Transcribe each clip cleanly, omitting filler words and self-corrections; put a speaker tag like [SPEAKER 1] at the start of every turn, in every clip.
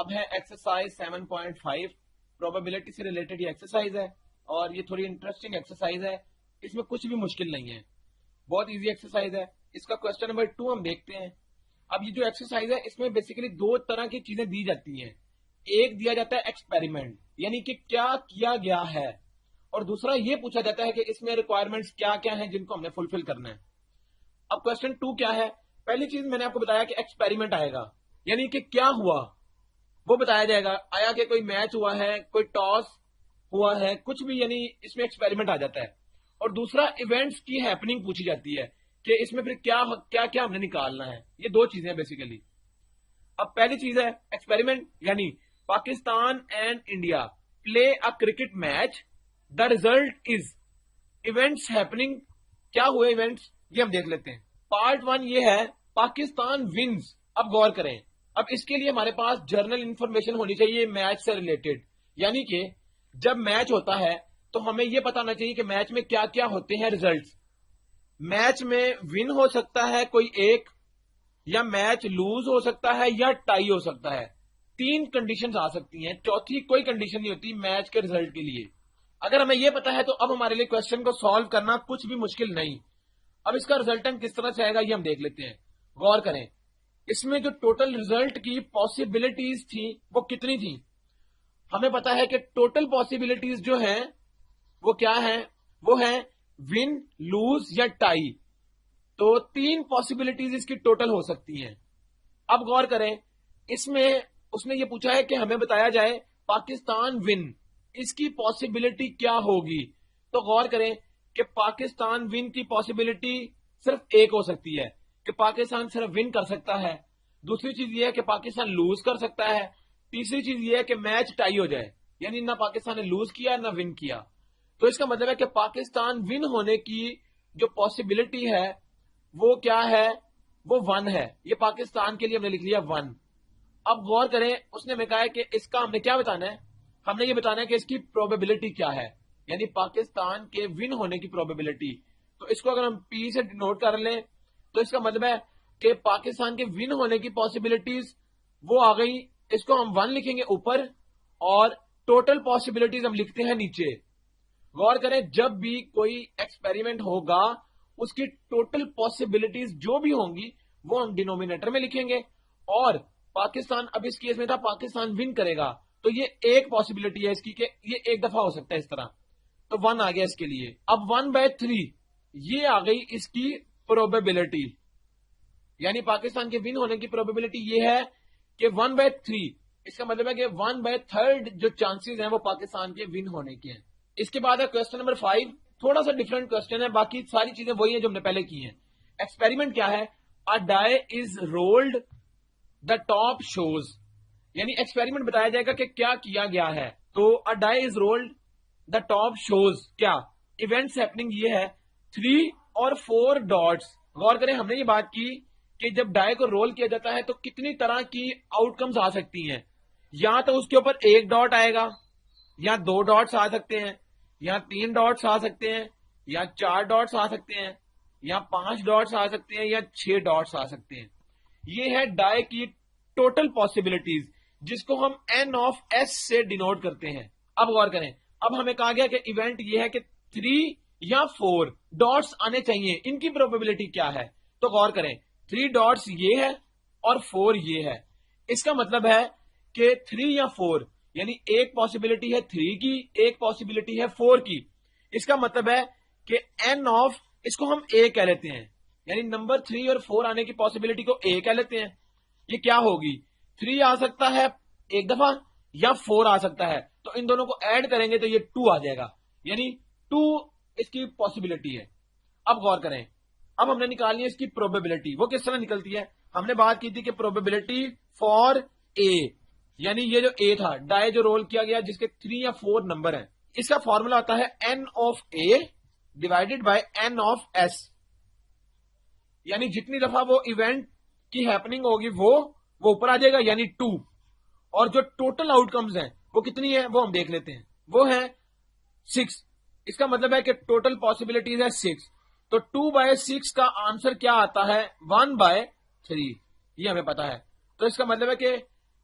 [SPEAKER 1] اب ہے exercise 7.5 probability سے ریلیٹڈ یہ ایکسرسائز ہے اور یہ تھوڑی انٹرسٹنگ ایکسرسائز ہے. اس میں کچھ بھی مشکل نہیں ہے, بہت ایزی ایکسرسائز ہے. اس کا کوشچن نمبر 2 ہم دیکھتے ہیں. اب یہ جو ایکسرسائز ہے اس میں بیسیکلی دو طرح کی چیزیں دی جاتی ہیں. ایک دیا جاتا ہے ایکسپیریمنٹ, یعنی کہ کیا کیا گیا ہے, اور دوسرا یہ پوچھا جاتا ہے کہ اس میں ریکوائرمنٹس کیا کیا ہیں جن کو ہم نے فلفل کرنا ہے. اب کوشچن 2 کیا ہے؟ پہلی چیز میں نے آپ کو بتایا کہ ایکسپیریمنٹ آئے گا, یعنی کہ کیا ہوا وہ بتایا جائے گا. آیا کہ کوئی میچ ہوا ہے, کوئی ٹاس ہوا ہے, کچھ بھی, یعنی اس میں ایکسپیریمنٹ آ جاتا ہے. اور دوسرا ایونٹس کی ہیپننگ پوچھی جاتی ہے کہ اس میں پھر کیا کیا کیا ہم نے نکالنا ہے. یہ دو چیزیں ہیں بیسیکلی. اب پہلی چیز ہے ایکسپیریمنٹ, یعنی Pakistan and India play a cricket match, the result is events happening. کیا ہوئے ایونٹس یہ ہم دیکھ لیتے ہیں. پارٹ 1 یہ ہے پاکستان ونز. اب غور کریں, اب اس کے لیے ہمارے پاس جرنل انفارمیشن ہونی چاہیے میچ سے ریلیٹڈ, یعنی کہ جب میچ ہوتا ہے تو ہمیں یہ پتا ہونا چاہیے کہ میچ میں کیا کیا ہوتے ہیں ریزلٹس. میچ میں ون ہو سکتا ہے کوئی ایک, یا میچ لوز ہو سکتا ہے, یا ٹائی ہو سکتا ہے. 3 کنڈیشنز آ سکتی ہیں, چوتھی کوئی کنڈیشن نہیں ہوتی میچ کے ریزلٹ کے لیے. اگر ہمیں یہ پتا ہے تو اب ہمارے لیے کوشچن کو سالو کرنا کچھ بھی مشکل نہیں. اب اس کا ریزلٹنٹ کس طرح سے آئے گا یہ ہم دیکھ لیتے ہیں. غور کریں, اس میں جو ٹوٹل ریزلٹ کی پاسبلٹیز تھیں وہ کتنی تھیں. ہمیں پتا ہے کہ ٹوٹل پاسبلٹیز جو ہیں وہ کیا ہیں, وہ ہیں ون, لوز یا ٹائی. تو 3 پاسبلٹیز اس کی ٹوٹل ہو سکتی ہیں. اب غور کریں, اس میں اس نے یہ پوچھا ہے کہ ہمیں بتایا جائے پاکستان ون, اس کی پاسبلٹی کیا ہوگی. تو غور کریں کہ پاکستان ون کی پاسبلٹی صرف ایک ہو سکتی ہے کہ پاکستان صرف ون کر سکتا ہے. دوسری چیز یہ ہے کہ پاکستان لوز کر سکتا ہے. تیسری چیز یہ ہے کہ میچ ٹائی ہو جائے, یعنی نہ پاکستان نے لوز کیا نہ ون کیا. تو اس کا مطلب ہے کہ پاکستان ون ہونے کی جو پاسبلٹی ہے وہ کیا ہے, وہ 1 ہے. یہ پاکستان کے لیے ہم نے لکھ لیا 1. اب غور کریں, اس نے ہمیں کہا ہے کہ اس کا ہم نے کیا بتانا ہے, ہم نے یہ بتانا ہے کہ اس کی پروبیبلٹی کیا ہے, یعنی پاکستان کے ون ہونے کی پروبیبلٹی. تو اس کو اگر ہم پی سے ڈینوٹ کر لیں تو اس کا مطلب ہے کہ پاکستان کے ون ہونے کی پاسبلٹیز وہ آ گئی. اس کو ہم 1 لکھیں گے اوپر اور ٹوٹل پاسبلٹیز ہم لکھتے ہیں نیچے. غور کریں, جب بھی کوئی ایکسپیریمنٹ ہوگا اس کی ٹوٹل پاسبلٹیز جو بھی ہوں گی وہ ہم ڈینومینیٹر میں لکھیں گے. اور پاکستان, اب اس کیس میں تھا پاکستان ون کرے گا, تو یہ ایک پاسبلٹی ہے اس کی کہ یہ ایک دفعہ ہو سکتا ہے اس طرح. تو 1 آ گیا اس کے لیے. اب 1/3 یہ آ گئی اس کی پروبیبلٹی, یعنی پاکستان کے ون ہونے کی پروبیبلٹی یہ ہے کہ 1/3. اس کا مطلب ہے کہ 1/3 جو چانسز ہیں وہ پاکستان کے ون ہونے کے ہیں. اس کے بعد ہے کوشچن نمبر 5. تھوڑا سا ڈفرنٹ کوشچن ہے, باقی ساری چیزیں وہی ہیں جو ہم نے پہلے کی ہیں. ایکسپیریمنٹ کیا ہے, ا ڈائی از رولڈ, دا ٹاپ شوز. یعنی ایکسپیریمنٹ بتایا جائے گا کہ کیا کیا گیا ہے. تو ا ڈائی از رولڈ, دا ٹاپ شوز کیا ایونٹس ہیپننگ یہ ہے 3 اور 4 ڈاٹس. غور کریں, ہم نے یہ بات کی کہ جب ڈائی کو رول کیا جاتا ہے تو کتنی طرح کی آؤٹ کمز آ سکتی ہیں. یا تو اس کے اوپر 1 ڈاٹ آئے گا, یا 2 ڈاٹس آ سکتے ہیں, یا 3 ڈاٹس آ سکتے ہیں, یا 4 ڈاٹس آ سکتے ہیں, یا 5 ڈاٹس آ سکتے ہیں, یا 6 ڈاٹس آ سکتے ہیں. یہ ہے ڈائی کی ٹوٹل پاسبلٹیز جس کو ہم n(s) سے ڈینوٹ کرتے ہیں. اب غور کریں, اب ہمیں کہا گیا کہ ایونٹ یہ ہے کہ 3 یا 4 ڈاٹس آنے چاہیے, ان کی پروبیبلٹی کیا ہے. تو غور کریں, 3 ڈاٹس یہ ہے اور 4 یہ ہے. اس کا مطلب ہے کہ 3 یا 4, یعنی ایک پاسبلٹی ہے 3 کی, ایک پاسبلٹی ہے 4 کی. اس کا مطلب ہے کہ اس کو ہم A کہہ لیتے ہیں, یعنی نمبر 3 اور 4 آنے کی پاسبلٹی کو A کہہ لیتے ہیں. یہ کیا ہوگی, 3 آ سکتا ہے ایک دفعہ یا 4 آ سکتا ہے. تو ان دونوں کو ایڈ کریں گے تو یہ 2 آ جائے گا, یعنی 2 اس کی پاسبلٹی ہے. اب غور کریں, اب ہم نے نکالنی ہے اس کی پروبیبلٹی. وہ کس طرح نکلتی ہے, ہم نے بات کی تھی کہ پروبیبلٹی فار A, یعنی یہ جو A تھا, ڈائی جو رول کیا گیا جس کے 3 یا 4 نمبر ہیں, اس کا فارمولا آتا ہے n(A) ڈیوائڈیڈ بائی n(s), یعنی جتنی دفعہ وہ ایونٹ کی ہیپننگ ہوگی وہ اوپر آ جائے گا, یعنی 2. اور جو ٹوٹل آؤٹ کمز ہیں وہ کتنی ہیں وہ ہم دیکھ لیتے ہیں, وہ ہیں 6. اس کا مطلب ہے کہ ٹوٹل پاسبلٹیز ہے 6. تو 2/6 کا آنسر کیا آتا ہے 1/3, یہ ہمیں پتا ہے. تو اس کا مطلب ہے کہ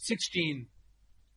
[SPEAKER 1] 16।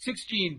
[SPEAKER 1] 16,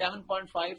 [SPEAKER 1] 7.5